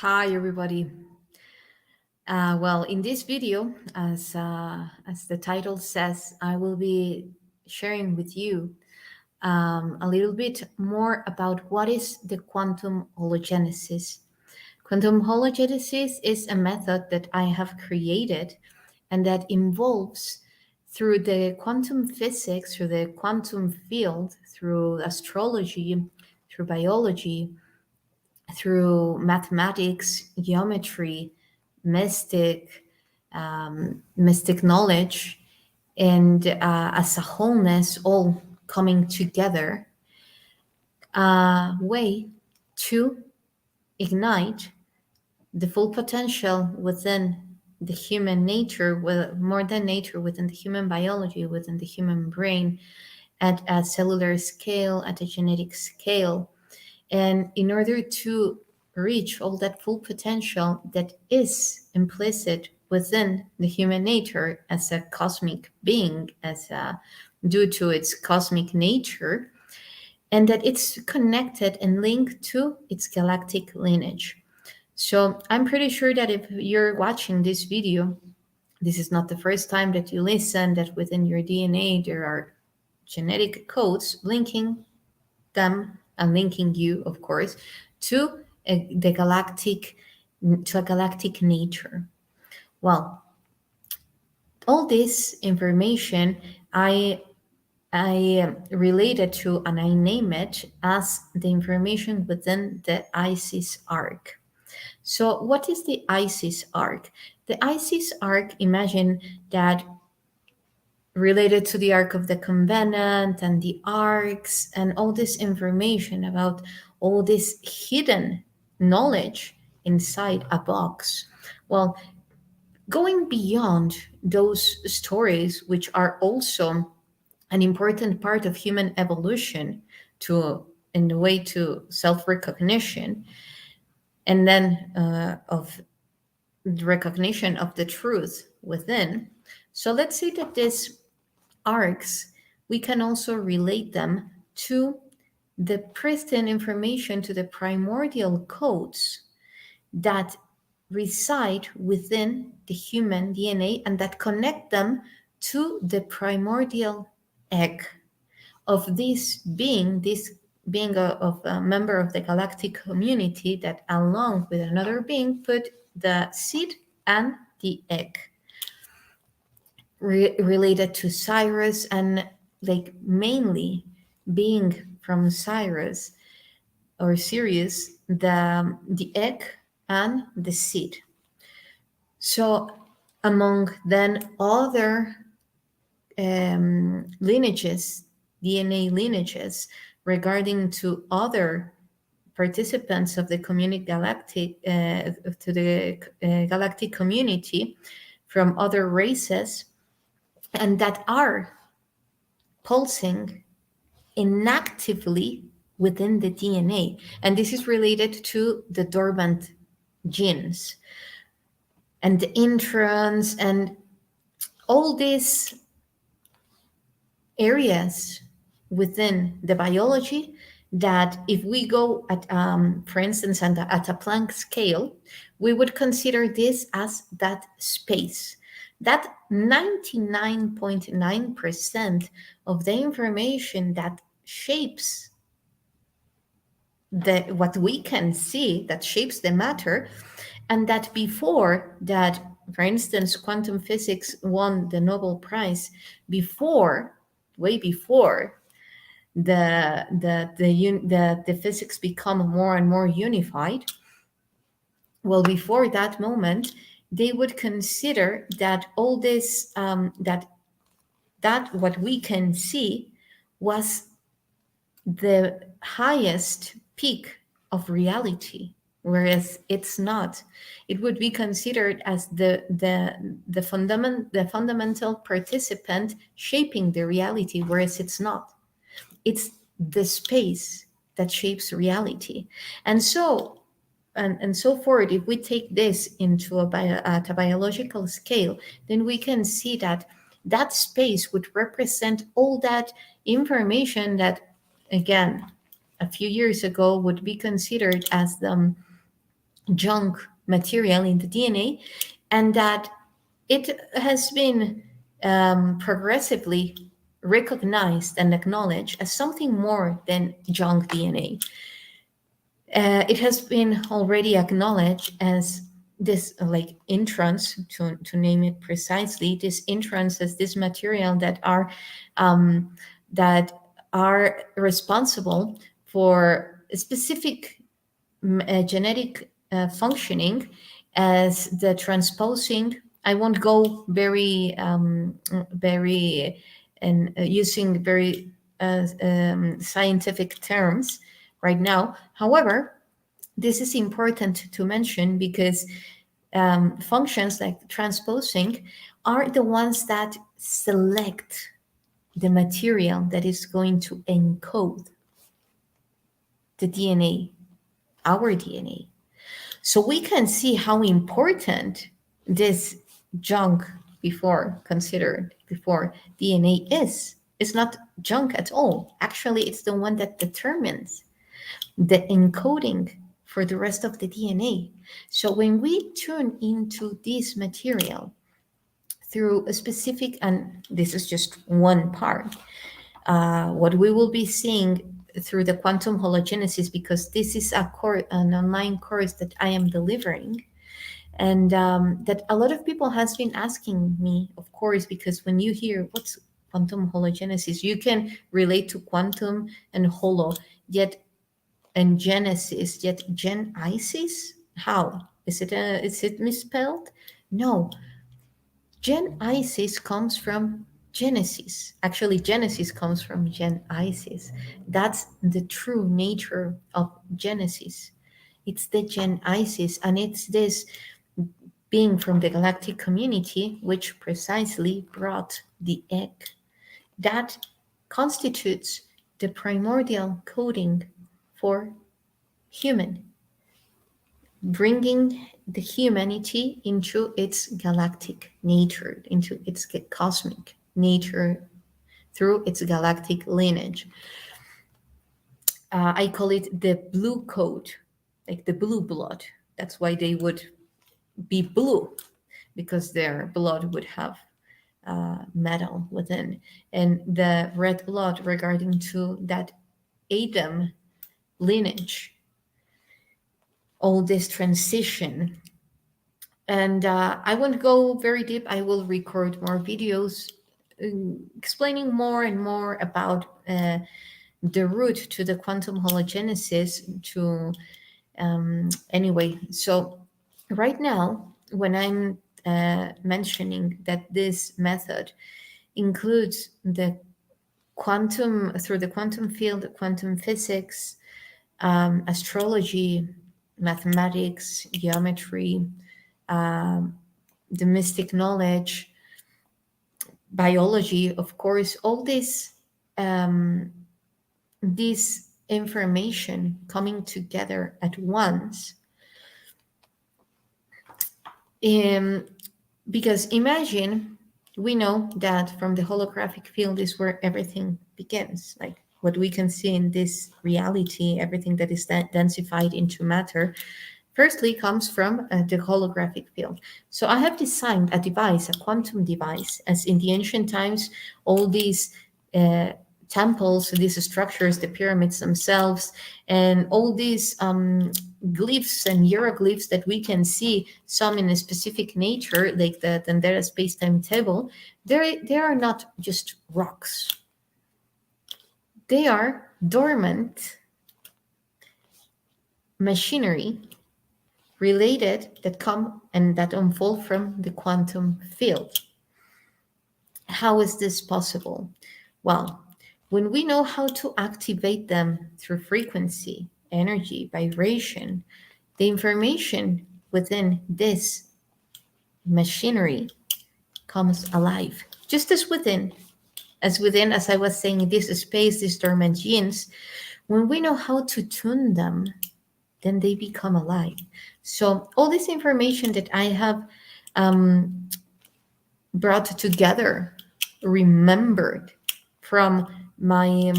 Hi, everybody. Well, in this video, as the title says, I will be sharing with you a little bit more about what is the quantum hologenesis. Quantum hologenesis is a method that I have created and that involves through the quantum physics, through the quantum field, through astrology, through biology, through mathematics, geometry, mystic, mystic knowledge, and as a wholeness, all coming together, a way to ignite the full potential within the human nature, with more than nature, within the human biology, within the human brain, at a cellular scale, at a genetic scale. And in order to reach all that full potential that is implicit within the human nature as a cosmic being, due to its cosmic nature, and that it's connected and linked to its galactic lineage. So I'm pretty sure that if you're watching this video, this is not the first time that you listen that within your DNA there are genetic codes linking them and linking you, of course, to the galactic to a galactic nature. Well, all this information I related to and I name it as the information within the Isis arc. So, what is the Isis arc? The Isis arc, imagine that related to the Ark of the Covenant and the arcs and all this information about all this hidden knowledge inside a box. Well, going beyond those stories, which are also an important part of human evolution to in the way to self-recognition, and then of the recognition of the truth within. So let's say that this arcs, we can also relate them to the pristine information, to the primordial codes that reside within the human DNA and that connect them to the primordial egg of this being of a member of the galactic community that, along with another being, put the seed and the egg related to Cyrus, and like mainly being from Cyrus or Sirius, the egg and the seed. So among then other lineages, DNA lineages regarding to other participants of the community galactic to the galactic community from other races, and that are pulsing inactively within the DNA. And this is related to the dormant genes and the introns and all these areas within the biology that if we go at, for instance, at a Planck scale, we would consider this as that space. That 99.9% of the information that shapes what we can see, that shapes the matter, and that before that, for instance, quantum physics won the Nobel Prize, way before the physics become more and more unified. Well, before that moment, they would consider that all this that what we can see was the highest peak of reality, whereas it's not. It would be considered as the fundamental participant shaping the reality, whereas it's not. It's the space that shapes reality. And so forth, if we take this into at a biological scale, then we can see that that space would represent all that information that, again, a few years ago would be considered as junk material in the DNA, and that it has been progressively recognized and acknowledged as something more than junk DNA. It has been already acknowledged as this like introns, to name it precisely, this introns as this material um, that are responsible for specific genetic functioning as the transposing. I won't go very and using very scientific terms right now. However, this is important to mention because functions like transposing are the ones that select the material that is going to encode the DNA, our DNA. So we can see how important this junk before considered before DNA is. It's not junk at all. Actually, it's the one that determines the encoding for the rest of the DNA. So when we tune into this material through a specific, and this is just one part, what we will be seeing through the quantum hologenesis, because this is an online course that I am delivering, and that a lot of people has been asking me, of course, because when you hear what's quantum hologenesis, you can relate to quantum and holo, yet and genesis, yet gen isis. How is it misspelled? No, Gen Isis comes from Genesis. Actually, Genesis comes from Gen Isis. That's the true nature of Genesis. It's the Gen Isis, and it's this being from the galactic community which precisely brought the egg. That constitutes the primordial coding for human, bringing the humanity into its galactic nature, into its cosmic nature through its galactic lineage. I call it the blue code, like the blue blood. That's why they would be blue, because their blood would have metal within. And the red blood regarding to that Adam lineage, all this transition. And I won't go very deep. I will record more videos explaining more and more about the route to the quantum hologenesis. Anyway, so right now, when I'm mentioning that this method includes the quantum, through the quantum field, quantum physics, astrology, mathematics, geometry, um, the mystic knowledge, biology, of course, all this information coming together at once. Um, because imagine, we know that from the holographic field is where everything begins, like what we can see in this reality, everything that is densified into matter firstly comes from the holographic field. So I have designed a device, a quantum device, as in the ancient times, all these uh, temples, these structures, the pyramids themselves, and all these glyphs and hieroglyphs that we can see, some in a specific nature, like the Tendera space-time table, they are not just rocks. They are dormant machinery related that come and that unfold from the quantum field. How is this possible? Well, when we know how to activate them through frequency, energy, vibration, the information within this machinery comes alive. Just as I was saying, this space, these dormant genes, when we know how to tune them, then they become alive. So all this information that I have brought together, remembered from my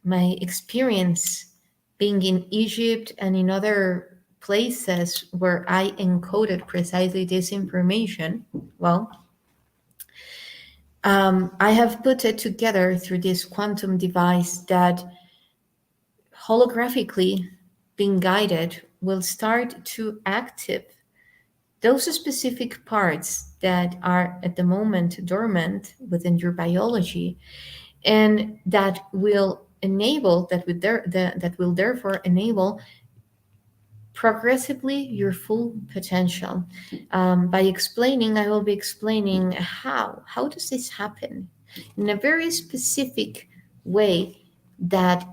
my experience being in Egypt and in other places where I encoded precisely this information, well, I have put it together through this quantum device that holographically being guided will start to active those specific parts that are at the moment dormant within your biology, and that will enable that will therefore enable progressively your full potential. By explaining, I will be explaining how does this happen in a very specific way, that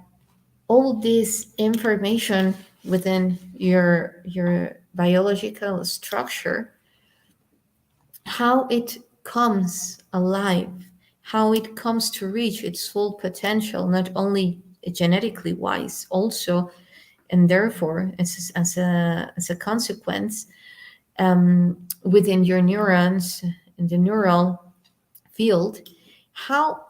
all this information within your biological structure, how it comes alive, how it comes to reach its full potential, not only genetically wise, also, and therefore, as a consequence, within your neurons in the neural field, how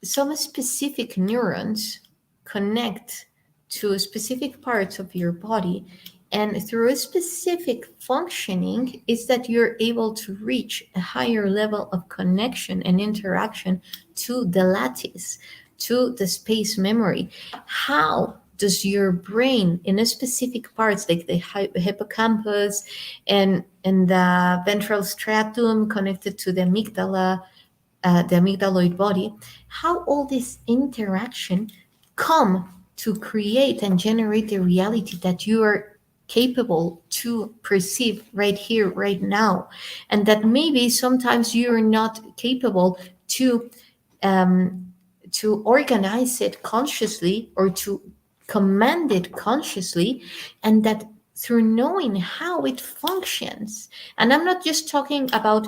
some specific neurons connect to specific parts of your body, and through a specific functioning is that you're able to reach a higher level of connection and interaction to the lattice, to the space memory. How does your brain in a specific parts like the hippocampus and the ventral stratum connected to the amygdaloid body, how all this interaction come to create and generate the reality that you are capable to perceive right here, right now, and that maybe sometimes you are not capable um, to organize it consciously or to command it consciously, and that through knowing how it functions. And I'm not just talking about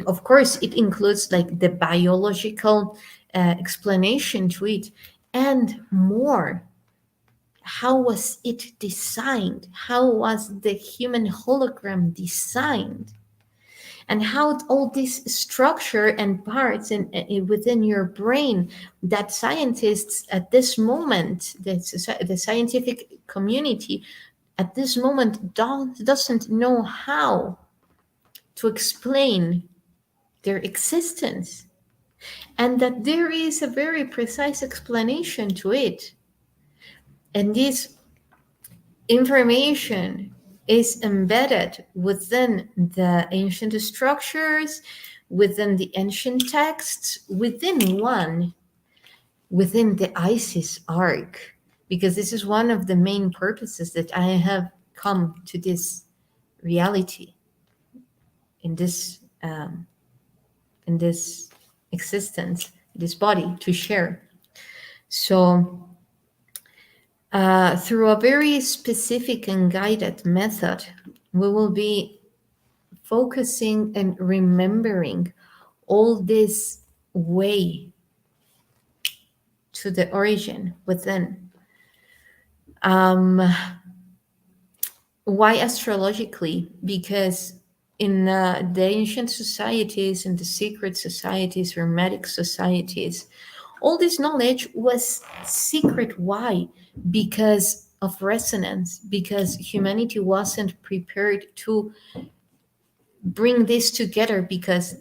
of course, it includes like the biological explanation to it and more. How was it designed? How was the human hologram designed? And how all this structure and parts within your brain that scientists at this moment, the scientific community at this moment doesn't know how to explain their existence, and that there is a very precise explanation to it. And this information is embedded within the ancient structures, within the ancient texts, within the Isis arc, because this is one of the main purposes that I have come to this reality in this existence, this body to share. So, through a very specific and guided method, we will be focusing and remembering all this way to the origin within. Why astrologically? Because in the ancient societies, in the secret societies, hermetic societies, all this knowledge was secret. Why? Because of resonance, because humanity wasn't prepared to bring this together, because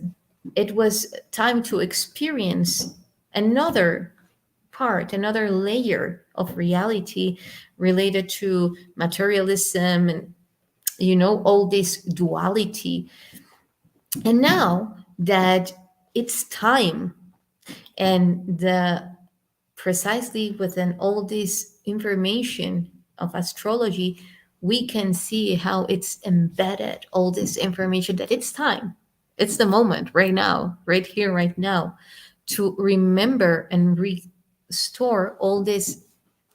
it was time to experience another part, another layer of reality related to materialism and, all this duality. And now that it's time, and the precisely within all this information of astrology, we can see how it's embedded all this information, that it's time, it's the moment right now, right here, right now, to remember and restore all these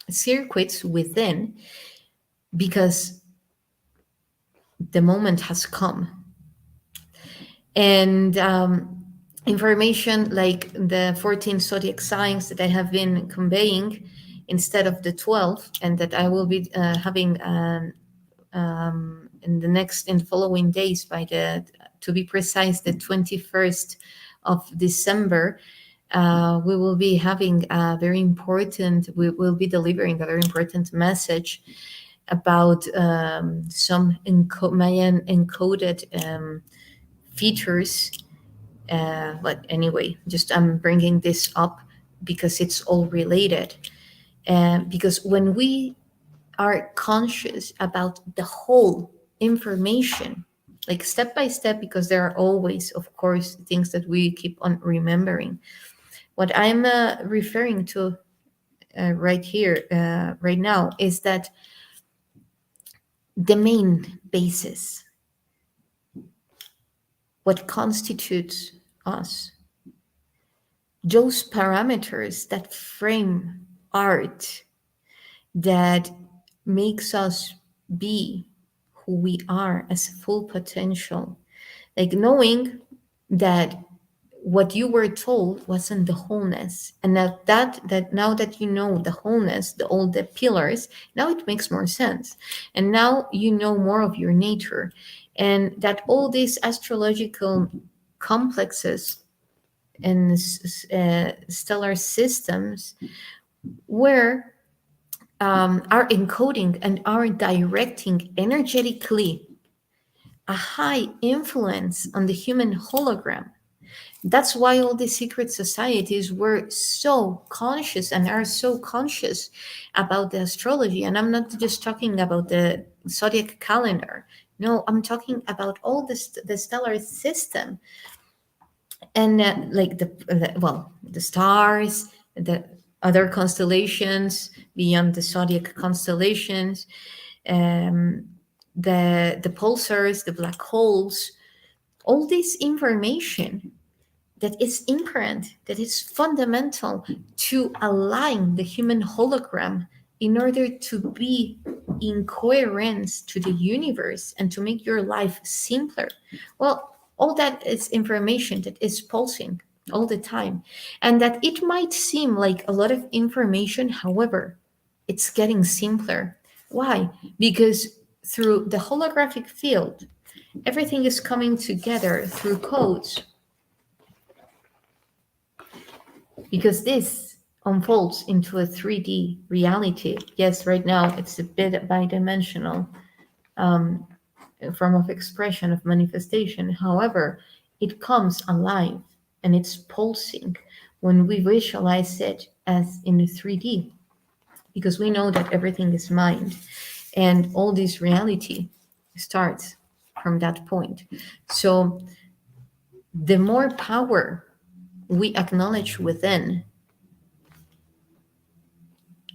circuits within, because the moment has come. And information like the 14 zodiac signs that I have been conveying instead of the 12, and that I will be having in the following days, to be precise, the 21st of December, We will be having a very important, we will be delivering a very important message about some Mayan encoded features. But anyway, just I'm bringing this up because it's all related. Because when we are conscious about the whole information, like step by step, because there are always, of course, things that we keep on remembering. What I'm referring to right here, right now, is that the main basis, what constitutes us, those parameters that frame art, that makes us be who we are as full potential, like knowing that what you were told wasn't the wholeness, and that now that you know the wholeness, all the pillars, now it makes more sense, and now you know more of your nature, and that all these astrological complexes and stellar systems were are encoding and are directing energetically a high influence on the human hologram. That's why all these secret societies were so conscious and are so conscious about the astrology. And I'm not just talking about the zodiac calendar. No, I'm talking about all this, the stellar system, and like the stars, the other constellations beyond the zodiac constellations, um, the pulsars, the black holes, all this information that is imperant, that is fundamental to align the human hologram in order to be in coherence to the universe and to make your life simpler. Well, all that is information that is pulsing all the time. And that it might seem like a lot of information, however, it's getting simpler. Why? Because through the holographic field, everything is coming together through codes, because this unfolds into a 3D reality. Yes, right now it's a bit bidimensional form of expression, of manifestation. However, it comes alive and it's pulsing when we visualize it as in a 3D, because we know that everything is mind and all this reality starts from that point. So the more power we acknowledge within,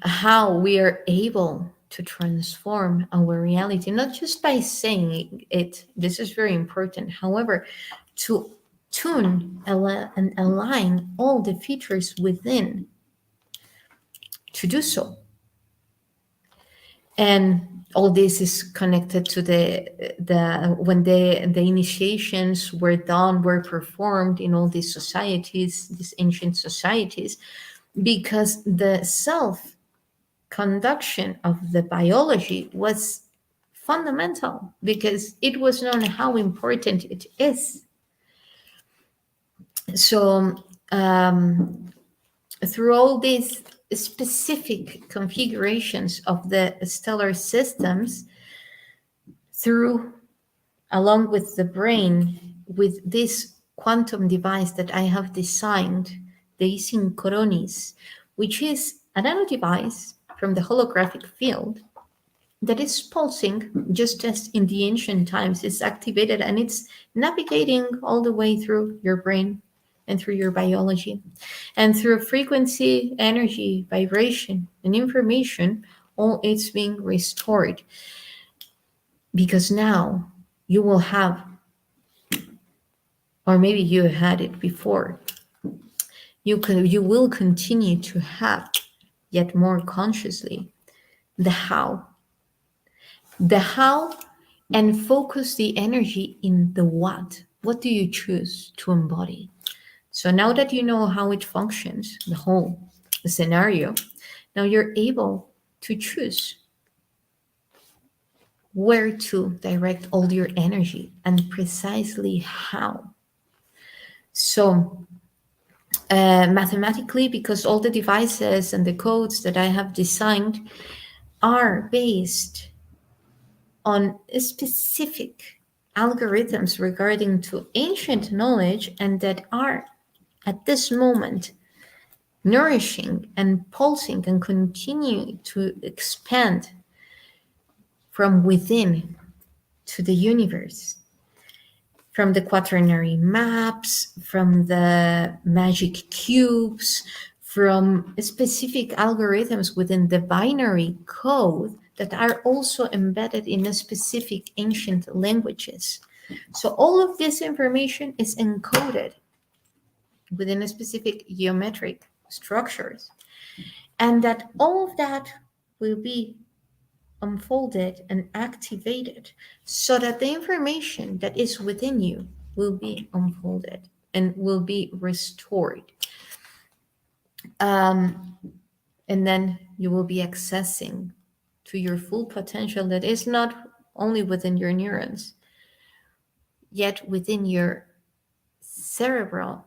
how we are able to transform our reality, not just by saying it, this is very important, however, to tune and align all the features within to do so. And all this is connected to the when the initiations were done, were performed in all these societies, these ancient societies, because the self conduction of the biology was fundamental, because it was known how important it is. So through all these specific configurations of the stellar systems, through along with the brain, with this quantum device that I have designed, the synchronis, which is a nano device from the holographic field that is pulsing just as in the ancient times. It's activated and it's navigating all the way through your brain and through your biology, and through frequency, energy, vibration, and information, all it's being restored, because now you will have, or maybe you had it before, you will continue to have, yet more consciously, the how, and focus the energy in the what. What do you choose to embody? So now that you know how it functions, the whole scenario, now you're able to choose where to direct all your energy and precisely how. So mathematically, because all the devices and the codes that I have designed are based on specific algorithms regarding to ancient knowledge, and that are at this moment nourishing and pulsing and continue to expand from within to the universe, from the quaternary maps, from the magic cubes, from specific algorithms within the binary code that are also embedded in a specific ancient languages. So all of this information is encoded within a specific geometric structures, and that all of that will be unfolded and activated so that the information that is within you will be unfolded and will be restored. And then you will be accessing to your full potential that is not only within your neurons, yet within your cerebral,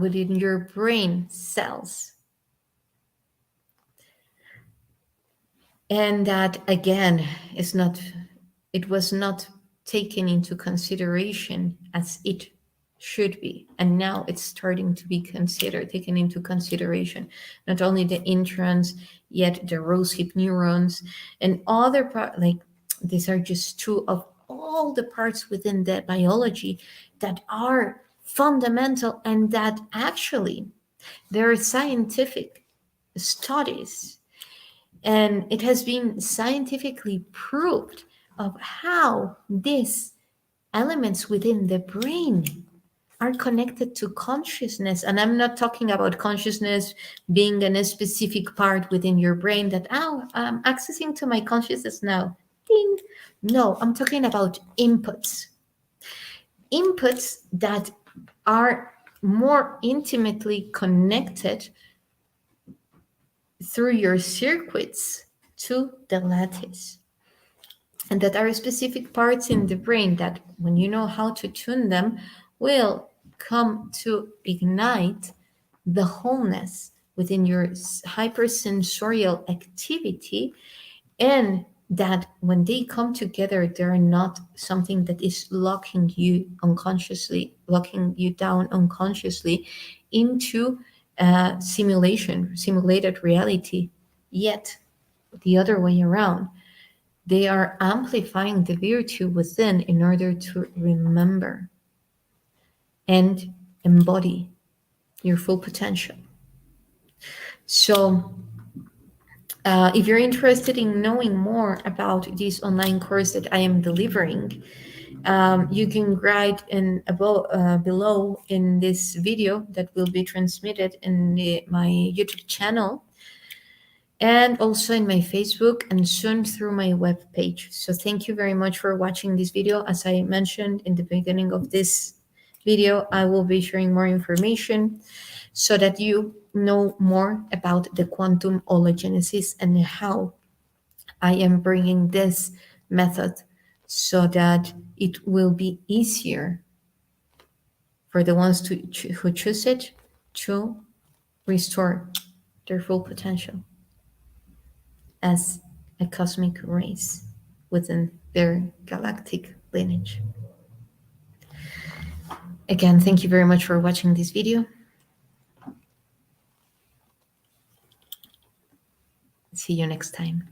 within your brain cells. And that again is not, it was not taken into consideration as it should be, and now it's starting to be taken into consideration, not only the introns, yet the rose hip neurons and other like these are just two of all the parts within the biology that are fundamental, and that actually there are scientific studies, and it has been scientifically proved of how these elements within the brain are connected to consciousness. And I'm not talking about consciousness being in a specific part within your brain that, oh, I'm accessing to my consciousness now. Ding. No, I'm talking about inputs. Inputs that are more intimately connected through your circuits to the lattice. And that are specific parts in the brain that, when you know how to tune them, will come to ignite the wholeness within your hypersensorial activity. And that when they come together, they're not something that is locking you unconsciously, locking you down unconsciously into simulated reality, yet the other way around. They are amplifying the virtue within in order to remember and embody your full potential. So, if you're interested in knowing more about this online course that I am delivering, you can write below in this video that will be transmitted in my YouTube channel, and also in my Facebook, and soon through my webpage. So thank you very much for watching this video. As I mentioned in the beginning of this video, I will be sharing more information so that you know more about the quantum hologenesis and how I am bringing this method so that it will be easier for the ones who choose it to restore their full potential as a cosmic race within their galactic lineage. Again, thank you very much for watching this video. See you next time.